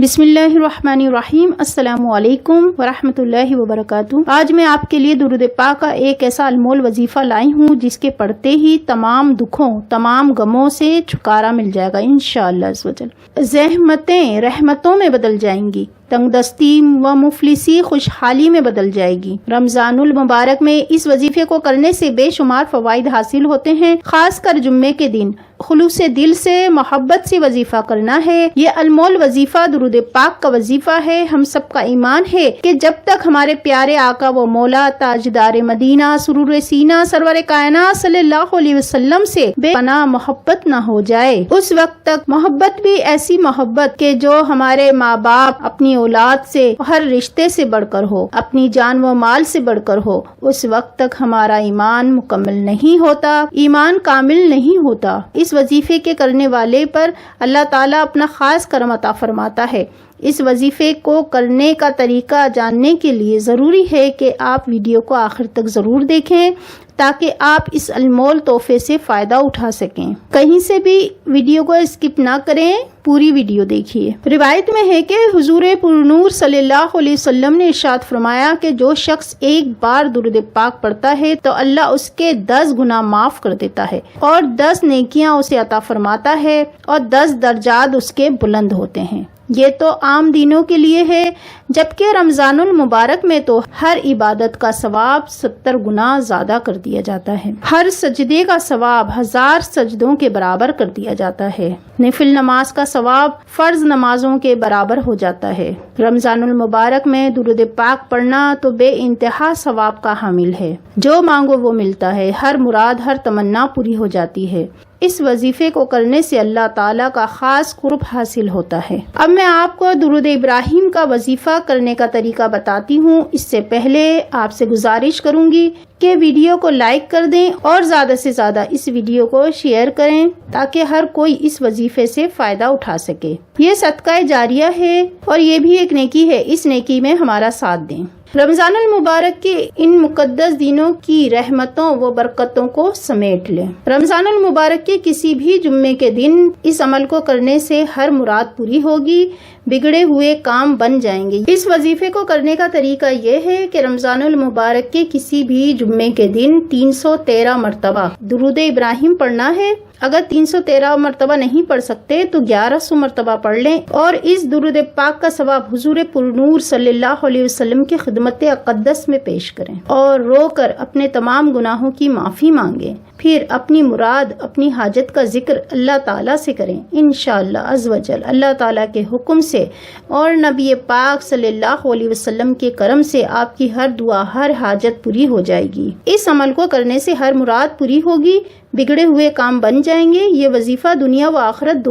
بسم اللہ الرحمن الرحیم۔ السلام علیکم ورحمۃ اللہ وبرکاتہ۔ آج میں آپ کے لیے درود پاک کا ایک ایسا انمول وظیفہ لائی ہوں جس کے پڑھتے ہی تمام دکھوں تمام غموں سے چھٹکارا مل جائے گا انشاءاللہ عز و جل۔ زحمتیں رحمتوں میں بدل جائیں گی، تنگ دستی و مفلسی خوشحالی میں بدل جائے گی۔ رمضان المبارک میں اس وظیفے کو کرنے سے بے شمار فوائد حاصل ہوتے ہیں، خاص کر جمعے کے دن خلوص دل سے محبت سے وظیفہ کرنا ہے۔ یہ انمول وظیفہ درود پاک کا وظیفہ ہے۔ ہم سب کا ایمان ہے کہ جب تک ہمارے پیارے آقا و مولا تاجدار مدینہ سرور سینہ سرور کائنات صلی اللہ علیہ وسلم سے بے پناہ محبت نہ ہو جائے، اس وقت تک محبت بھی ایسی محبت کہ جو ہمارے ماں باپ اپنی اولاد سے ہر رشتے سے بڑھ کر ہو، اپنی جان و مال سے بڑھ کر ہو، اس وقت تک ہمارا ایمان مکمل نہیں ہوتا، ایمان کامل نہیں ہوتا۔ اس وظیفے کے کرنے والے پر اللہ تعالیٰ اپنا خاص کرم عطا فرماتا ہے۔ اس وظیفے کو کرنے کا طریقہ جاننے کے لیے ضروری ہے کہ آپ ویڈیو کو آخر تک ضرور دیکھیں تاکہ آپ اس انمول تحفے سے فائدہ اٹھا سکیں۔ کہیں سے بھی ویڈیو کو اسکپ نہ کریں، پوری ویڈیو دیکھیے۔ روایت میں ہے کہ حضور پرنور صلی اللہ علیہ وسلم نے ارشاد فرمایا کہ جو شخص ایک بار درود پاک پڑھتا ہے تو اللہ اس کے 10 گناہ معاف کر دیتا ہے اور 10 نیکیاں اسے عطا فرماتا ہے اور 10 درجات اس کے بلند ہوتے ہیں۔ یہ تو عام دینوں کے لیے ہے، جبکہ رمضان المبارک میں تو ہر عبادت کا ثواب 70 گنا زیادہ کر دیا جاتا ہے۔ ہر سجدے کا ثواب 1000 سجدوں کے برابر کر دیا جاتا ہے۔ نفل نماز کا ثواب فرض نمازوں کے برابر ہو جاتا ہے۔ رمضان المبارک میں درود پاک پڑھنا تو بے انتہا ثواب کا حامل ہے۔ جو مانگو وہ ملتا ہے، ہر مراد ہر تمنا پوری ہو جاتی ہے۔ اس وظیفے کو کرنے سے اللہ تعالیٰ کا خاص قرب حاصل ہوتا ہے۔ اب میں آپ کو درود ابراہیم کا وظیفہ کرنے کا طریقہ بتاتی ہوں۔ اس سے پہلے آپ سے گزارش کروں گی کہ ویڈیو کو لائک کر دیں اور زیادہ سے زیادہ اس ویڈیو کو شیئر کریں تاکہ ہر کوئی اس وظیفے سے فائدہ اٹھا سکے۔ یہ صدقہ جاریہ ہے اور یہ بھی ایک نیکی ہے، اس نیکی میں ہمارا ساتھ دیں۔ رمضان المبارک کے ان مقدس دنوں کی رحمتوں و برکتوں کو سمیٹ لیں۔ رمضان المبارک کے کسی بھی جمعے کے دن اس عمل کو کرنے سے ہر مراد پوری ہوگی، بگڑے ہوئے کام بن جائیں گے۔ اس وظیفے کو کرنے کا طریقہ یہ ہے کہ رمضان المبارک کے کسی بھی جمعے کے دن 313 مرتبہ درود ابراہیم پڑھنا ہے۔ اگر 313 مرتبہ نہیں پڑھ سکتے تو 1100 مرتبہ پڑھ لیں اور اس درود پاک کا ثواب حضور پرنور صلی اللہ علیہ وسلم کی خدمت اقدس میں پیش کریں اور رو کر اپنے تمام گناہوں کی معافی مانگیں۔ پھر اپنی مراد اپنی حاجت کا ذکر اللہ تعالیٰ سے کریں انشاءاللہ عز و جل۔ اللہ تعالیٰ کے حکم سے اور نبی پاک صلی اللہ علیہ وسلم کے کرم سے آپ کی ہر دعا ہر حاجت پوری ہو جائے گی۔ اس عمل کو کرنے سے ہر مراد پوری ہوگی، بگڑے ہوئے کام بن جائیں گے۔ یہ وظیفہ دنیا و آخرت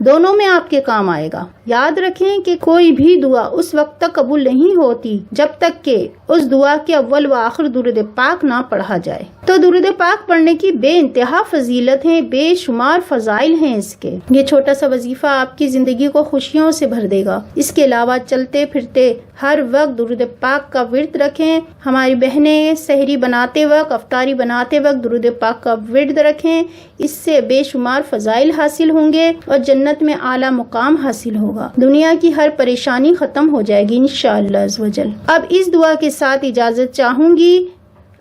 دونوں میں آپ کے کام آئے گا۔ یاد رکھیں کہ کوئی بھی دعا اس وقت تک قبول نہیں ہوتی جب تک کہ اس دعا کے اول و آخر درود پاک نہ پڑھا جائے۔ تو درود پاک پڑھنے کی بے انتہا فضیلت ہیں، بے شمار فضائل ہیں اس کے۔ یہ چھوٹا سا وظیفہ آپ کی زندگی کو خوشیوں سے بھر دے گا۔ اس کے علاوہ چلتے پھرتے ہر وقت درود پاک کا ورد رکھیں۔ ہماری بہنیں سحری بناتے وقت افطاری بناتے وقت درود پاک کا ورد رکھیں، اس سے بے شمار فضائل حاصل ہوں گے اور جنت میں اعلیٰ مقام حاصل ہوگا۔ دنیا کی ہر پریشانی ختم ہو جائے گی انشاءاللہ عز و جل۔ اب اس دعا کے ساتھ اجازت چاہوں گی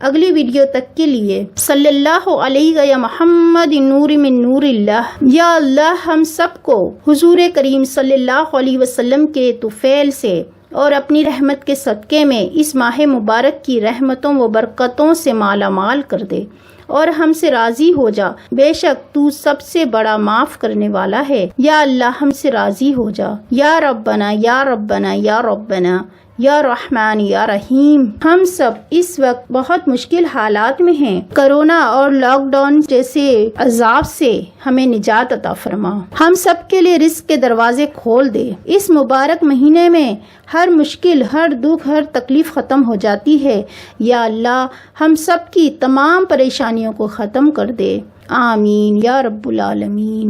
اگلی ویڈیو تک کے لیے۔ صلی اللہ علیہ یا محمد نور من نور اللہ۔ یا اللہ ہم سب کو حضور کریم صلی اللہ علیہ وسلم کے طفیل سے اور اپنی رحمت کے صدقے میں اس ماہ مبارک کی رحمتوں و برکتوں سے مالا مال کر دے اور ہم سے راضی ہو جا، بے شک تو سب سے بڑا معاف کرنے والا ہے۔ یا اللہ ہم سے راضی ہو جا۔ یا ربنا یا ربنا یا ربنا یا رحمان یا رحیم۔ ہم سب اس وقت بہت مشکل حالات میں ہیں، کرونا اور لاک ڈاؤن جیسے عذاب سے ہمیں نجات عطا فرما، ہم سب کے لیے رزق کے دروازے کھول دے۔ اس مبارک مہینے میں ہر مشکل ہر دکھ ہر تکلیف ختم ہو جاتی ہے۔ یا اللہ ہم سب کی تمام پریشانیوں کو ختم کر دے، آمین یا رب العالمین۔